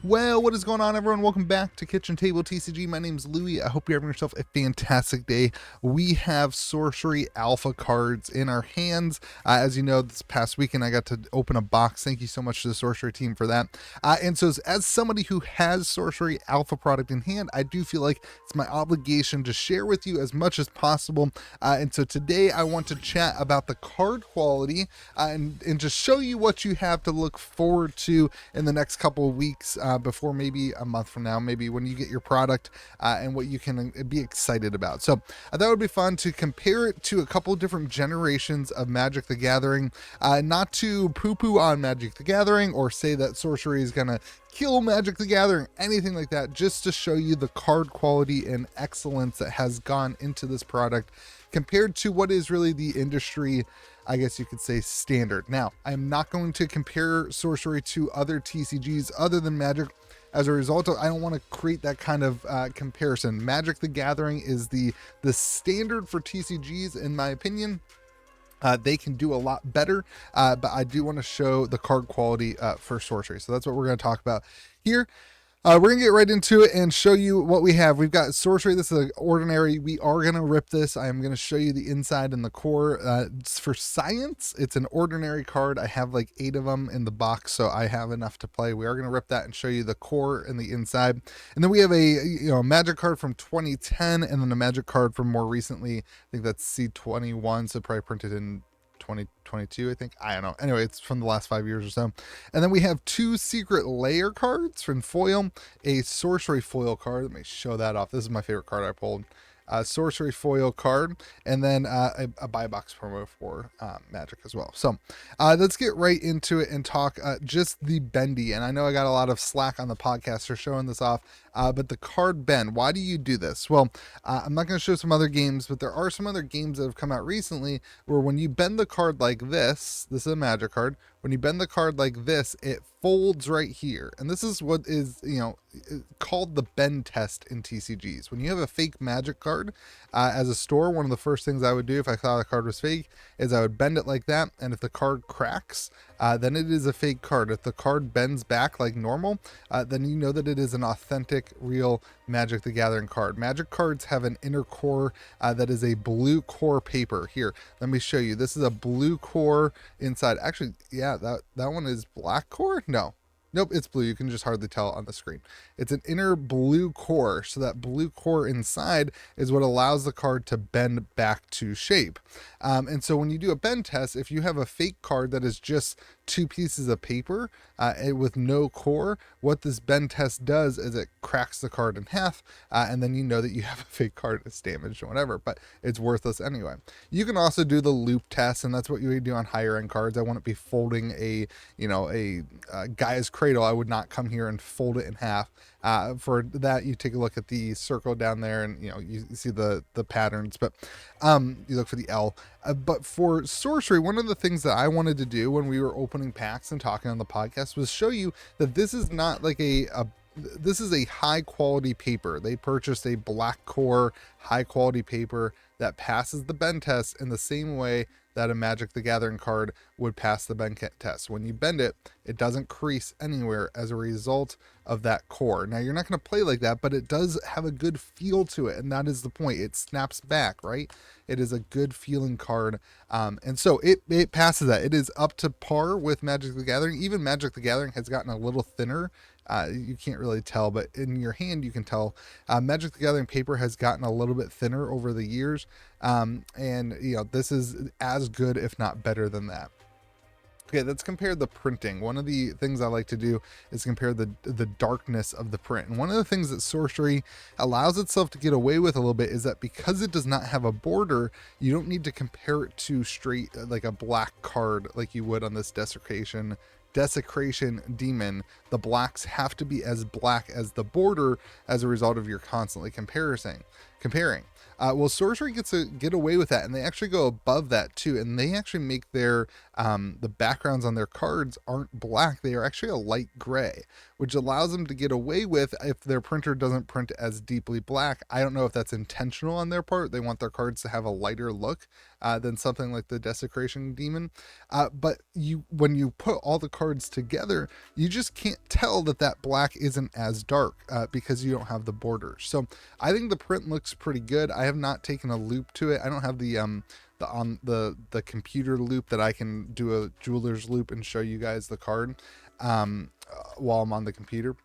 Well, what is going on, everyone? Welcome back to Kitchen Table TCG. My name's Louie. I hope you're having yourself a fantastic day. We have Sorcery Alpha cards in our hands. As you know, this past weekend I got to open a box. Thank you so much to the Sorcery team for that. And so as somebody who has Sorcery Alpha product in hand, I do feel like it's my obligation to share with you as much as possible. And so today I want to chat about the card quality and just show you what you have to look forward to in the next couple of weeks. Before maybe a month from now, maybe when you get your product and what you can be excited about. So I thought it would be fun to compare it to a couple different generations of Magic the Gathering, not to poo-poo on Magic the Gathering or say that Sorcery is going to kill Magic the Gathering, anything like that, just to show you the card quality and excellence that has gone into this product compared to what is really the industry, I guess you could say, standard. Now, I'm not going to compare Sorcery to other TCGs other than Magic. As a result, I don't want to create that kind of comparison. Magic the Gathering is the standard for TCGs, in my opinion. They can do a lot better, but I do want to show the card quality for Sorcery. So that's what we're going to talk about here. We're going to get right into it and show you what we have. We've got Sorcery. This is an ordinary. We are going to rip this. I am going to show you the inside and the core. It's for science. It's an ordinary card. I have like 8 of them in the box, so I have enough to play. We are going to rip that and show you the core and the inside. And then we have a Magic card from 2010 and then a Magic card from more recently. I think that's C21, so probably printed in 2022, I think. I don't know. Anyway, it's from the last 5 years or so. And then we have 2 secret layer cards from foil, a Sorcery foil card. Let me show that off. This is my favorite card I pulled. Sorcery foil card, and then a buy box promo for Magic as well. So let's get right into it and talk just the bendy. And I know I got a lot of slack on the podcast for showing this off, but the card bend, why do you do this? Well, I'm not going to show some other games, but there are some other games that have come out recently where when you bend the card like this is a Magic card. When you bend the card like this, it folds right here. And this is what is, called the bend test in TCGs. When you have a fake Magic card as a store, one of the first things I would do if I thought the card was fake is I would bend it like that. And if the card cracks, then it is a fake card. If the card bends back like normal, then you know that it is an authentic, real Magic the Gathering card. Magic cards have an inner core that is a blue core paper. Here, let me show you. This is a blue core inside. Actually, yeah, that one is black core? No. Nope, it's blue. You can just hardly tell on the screen. It's an inner blue core. So that blue core inside is what allows the card to bend back to shape. And so when you do a bend test, if you have a fake card that is just 2 pieces of paper with no core, what this bend test does is it cracks the card in half, and then you know that you have a fake card that's damaged or whatever, but it's worthless anyway. You can also do the loop test, and that's what you would do on higher end cards. I wouldn't be folding a Gaia's Cradle. I would not come here and fold it in half. For that, you take a look at the circle down there, and you see the patterns, but you look for the L. But for Sorcery, one of the things that I wanted to do when we were opening packs and talking on the podcast was show you that this is not like this is a high quality paper. They purchased a black core high quality paper that passes the bend test in the same way that a Magic the Gathering card would pass the bend test. When you bend it, it doesn't crease anywhere as a result of that core. Now, you're not going to play like that, but it does have a good feel to it, and that is the point. It snaps back, right? It is a good feeling card, and so it passes that. It is up to par with Magic the Gathering. Even Magic the Gathering has gotten a little thinner. You can't really tell, but in your hand you can tell. Magic the Gathering paper has gotten a little bit thinner over the years, and this is as good, if not better than that. Okay, let's compare the printing. One of the things I like to do is compare the darkness of the print. And one of the things that Sorcery allows itself to get away with a little bit is that because it does not have a border, you don't need to compare it to straight like a black card like you would on this Desecration Demon. The blacks have to be as black as the border as a result of your constantly comparing. comparing. Well, Sorcery gets to get away with that, and they actually go above that too, and they actually make their the backgrounds on their cards aren't black; they are actually a light gray, which allows them to get away with if their printer doesn't print as deeply black. I don't know if that's intentional on their part; they want their cards to have a lighter look than something like the Desecration Demon. But when you put all the cards together, you just can't tell that black isn't as dark because you don't have the borders. So I think the print looks pretty good. I have not taken a loop to it. I don't have the computer loop that I can do a jeweler's loop and show you guys the card while I'm on the computer.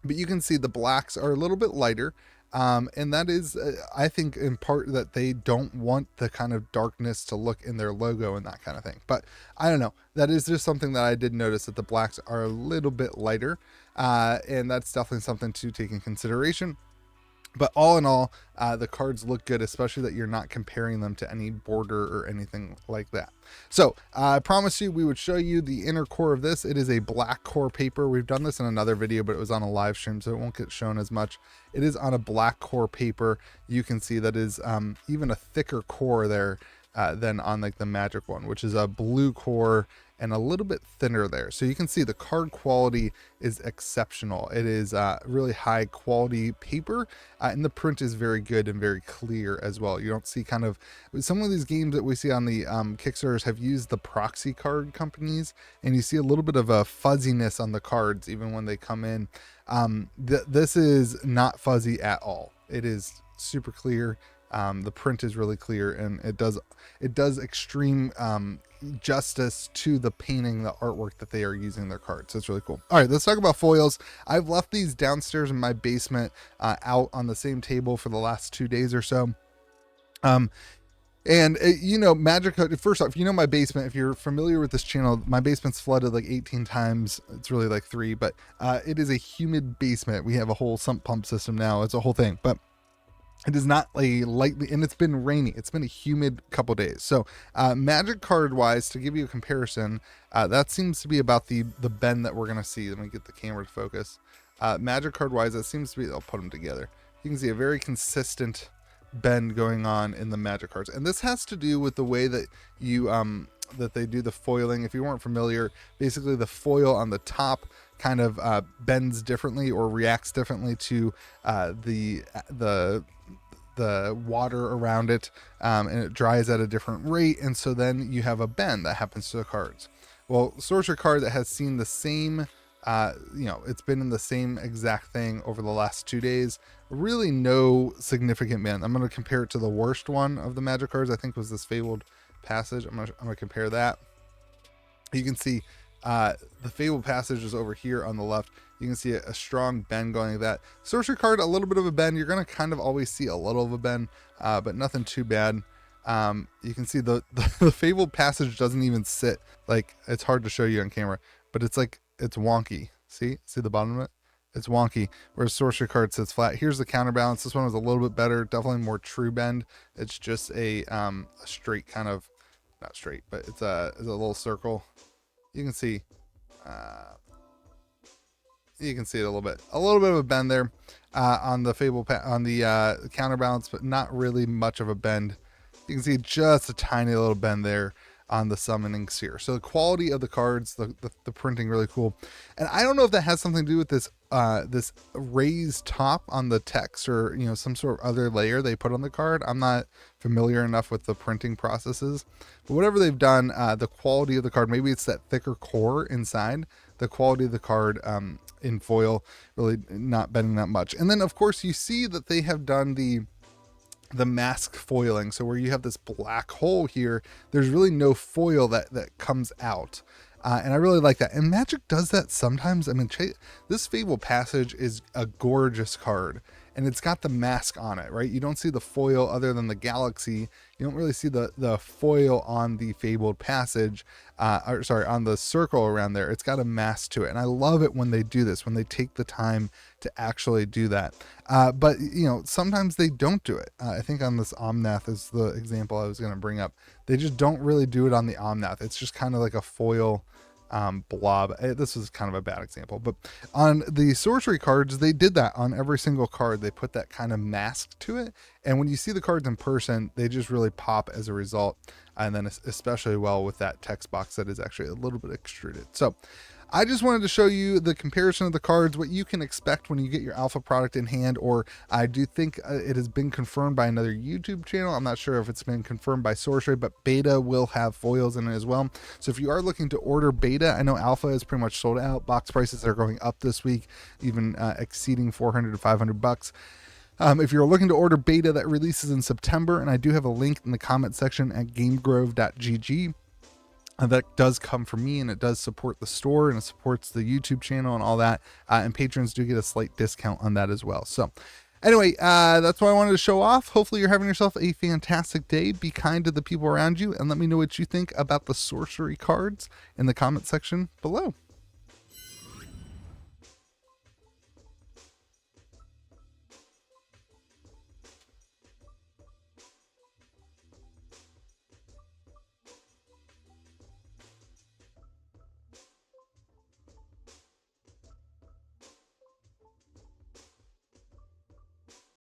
But you can see the blacks are a little bit lighter. And that is, I think, in part that they don't want the kind of darkness to look in their logo and that kind of thing. But I don't know. That is just something that I did notice, that the blacks are a little bit lighter. And that's definitely something to take in consideration. But all in all, the cards look good, especially that you're not comparing them to any border or anything like that. So I promised you we would show you the inner core of this. It is a black core paper. We've done this in another video, but it was on a live stream, so it won't get shown as much. It is on a black core paper. You can see that is even a thicker core there than on like the Magic one, which is a blue core and a little bit thinner there. So you can see the card quality is exceptional. It is really high quality paper, and the print is very good and very clear as well. You don't see kind of some of these games that we see on the Kickstarters have used the proxy card companies, and you see a little bit of a fuzziness on the cards even when they come in. This is not fuzzy at all. It is super clear. The print is really clear, and it does extreme justice to the painting, the artwork that they are using in their cards. So it's really cool. All right, let's talk about foils. I've left these downstairs in my basement out on the same table for the last 2 days or so. You know, Magic, first off, you know, my basement, if you're familiar with this channel, my basement's flooded like 18 times. It's really like 3, but it is a humid basement. We have a whole sump pump system now. It's a whole thing, but it is not a lightly, and it's been rainy. It's been a humid couple days. So Magic card wise, to give you a comparison, that seems to be about the bend that we're going to see. Let me get the camera to focus. Magic card wise, that seems to be, I'll put them together. You can see a very consistent bend going on in the Magic cards. And this has to do with the way that you, that they do the foiling. If you weren't familiar, basically the foil on the top kind of bends differently or reacts differently to the water around it, and it dries at a different rate, and so then you have a bend that happens to the cards. Well, Sorcery card that has seen the same, it's been in the same exact thing over the last 2 days, really no significant bend. I'm going to compare it to the worst one of the Magic cards, I think was this Fabled Passage. I'm going to compare that. You can see the Fabled Passage is over here on the left. You can see a strong bend going like that. Sorcery card, a little bit of a bend. You're going to kind of always see a little of a bend, but nothing too bad. You can see the Fabled Passage doesn't even sit, like, it's hard to show you on camera, but it's like, it's wonky. See the bottom of it? It's wonky, whereas Sorcery card sits flat. Here's the counterbalance. This one was a little bit better, definitely more true bend. It's just a straight kind of, not straight, but it's a little circle. You can see it a little bit of a bend there on the counterbalance, but not really much of a bend. You can see just a tiny little bend there on the summoning sphere. So the quality of the cards, the printing, really cool. And I don't know if that has something to do with this this raised top on the text, or some sort of other layer they put on the card. I'm not familiar enough with the printing processes, but whatever they've done, the quality of the card, maybe it's that thicker core inside, the quality of the card in foil, really not bending that much. And then of course you see that they have done the mask foiling, so where you have this black hole here, there's really no foil that comes out, and I really like that. And Magic does that sometimes. I mean, this Fabled Passage is a gorgeous card, and it's got the mask on it, right? You don't see the foil other than the galaxy. You don't really see the foil on the Fabled Passage, on the circle around there. It's got a mask to it, and I love it when they do this, when they take the time to actually do that. But sometimes they don't do it. I think on this Omnath is the example I was going to bring up. They just don't really do it on the Omnath. It's just kind of like a foil blob. This was kind of a bad example, but on the sorcery cards, they did that on every single card. They put that kind of mask to it. And when you see the cards in person, they just really pop as a result. And then especially well with that text box that is actually a little bit extruded. So I just wanted to show you the comparison of the cards, what you can expect when you get your alpha product in hand, or I do think it has been confirmed by another YouTube channel. I'm not sure if it's been confirmed by Sorcery, but beta will have foils in it as well. So if you are looking to order beta, I know alpha is pretty much sold out. Box prices are going up this week, even exceeding 400 to 500 bucks. If you're looking to order beta, that releases in September, and I do have a link in the comment section at gamegrove.gg. That does come from me, and it does support the store, and it supports the YouTube channel and all that. And patrons do get a slight discount on that as well. So anyway, that's what I wanted to show off. Hopefully you're having yourself a fantastic day. Be kind to the people around you, and let me know what you think about the sorcery cards in the comment section below.